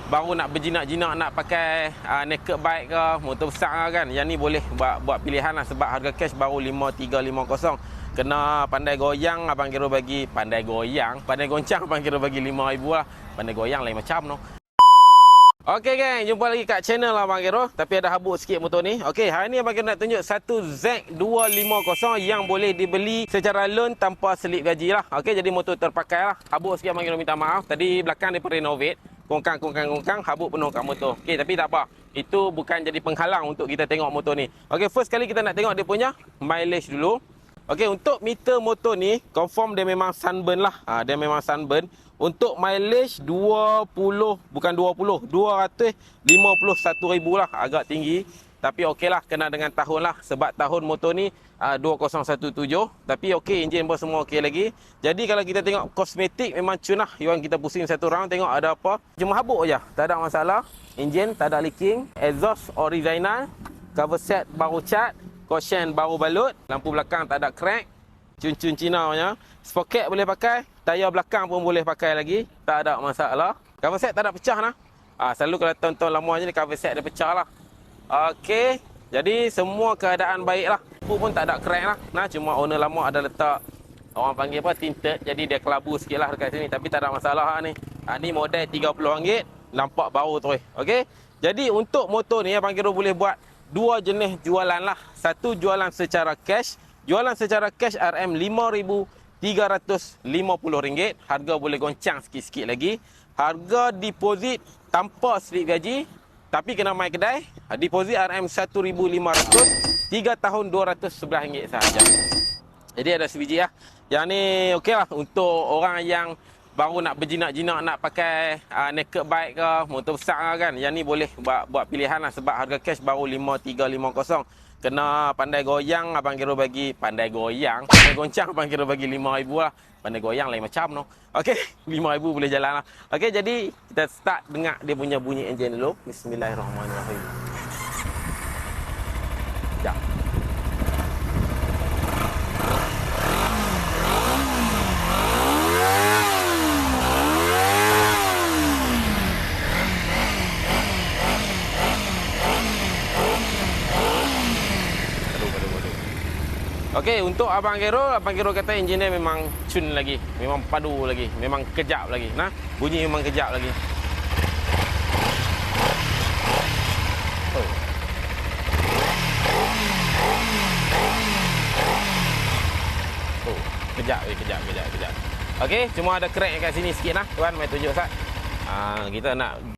baru nak berjinak-jinak nak pakai naked bike ke, motor besar kan, yang ni boleh buat pilihan lah. Sebab harga cash baru 5350. Kena pandai goyang, Abang Gero bagi pandai goyang, pandai goncang Abang Gero bagi 5,000 lah. Pandai goyang lain macam no. Okey geng, jumpa lagi kat channel Abang Gero. Tapi ada habuk sikit motor ni. Okey, hari ni Abang Gero nak tunjuk satu Z250 yang boleh dibeli secara loan tanpa selip gaji lah. Okey, jadi motor terpakai lah. Habuk sikit Abang Gero minta maaf. Tadi belakang dia renovate. Kongkang, habuk penuh kat motor. Okey, tapi tak apa. Itu bukan jadi penghalang untuk kita tengok motor ni. Okey, first kali kita nak tengok dia punya mileage dulu. Okey, untuk meter motor ni, confirm dia memang sunburn lah. Dia memang sunburn. Untuk mileage 251,000 lah, agak tinggi. Tapi okey lah, kena dengan tahun lah. Sebab tahun motor ni 2017. Tapi okey, enjin pun semua okey lagi. Jadi kalau kita tengok kosmetik memang cun lah. Iwan kita pusing satu round tengok ada apa. Cuma habuk je, tak ada masalah. Enjin tak ada leaking. Exhaust original. Cover set baru cat. Cushion baru balut. Lampu belakang tak ada crack. Cun-cun Cina punya. Sprocket boleh pakai. Tayar belakang pun boleh pakai lagi. Tak ada masalah. Cover set tak ada pecah lah. Selalu kalau tahun-tahun lama je ni cover set dia pecah lah. Okey. Jadi semua keadaan baik lah. Lampu pun tak ada crack lah. Cuma owner lama ada letak, orang panggil apa, tinted. Jadi dia kelabu sikit lah dekat sini. Tapi tak ada masalah ni. Ni model RM30. Nampak baru terus. Okey. Jadi untuk motor ni Abang Gero boleh buat dua jenis jualan lah. Satu jualan secara cash. Jualan secara cash RM5,350. Harga boleh goncang sikit-sikit lagi. Harga deposit tanpa slip gaji. Tapi kena mai kedai. Deposit RM1,500. 3 tahun RM211 sahaja. Jadi ada sebiji lah. Yang ni okey lah untuk orang yang baru nak berjinak-jinak nak pakai naked bike ke, motor besar kan. Yang ni boleh buat pilihan lah. Sebab harga cash baru 5350. Kena pandai goyang, Abang Gero bagi pandai goyang. Pandai goncang, Abang Gero bagi 5,000 lah. Pandai goyang lain macam no. Okey, 5,000 boleh jalan lah. Okey, jadi kita start dengar dia punya bunyi enjin dulu. Bismillahirrahmanirrahim. Sekejap. Okey, untuk Abang Gero kata enjin dia memang cun lagi, memang padu lagi, memang kejap lagi. Bunyi memang kejap lagi. Kejap. Okey, cuma ada crack kat sini sikit lah. Tuan, mai tunjuk Ustaz. Kita nak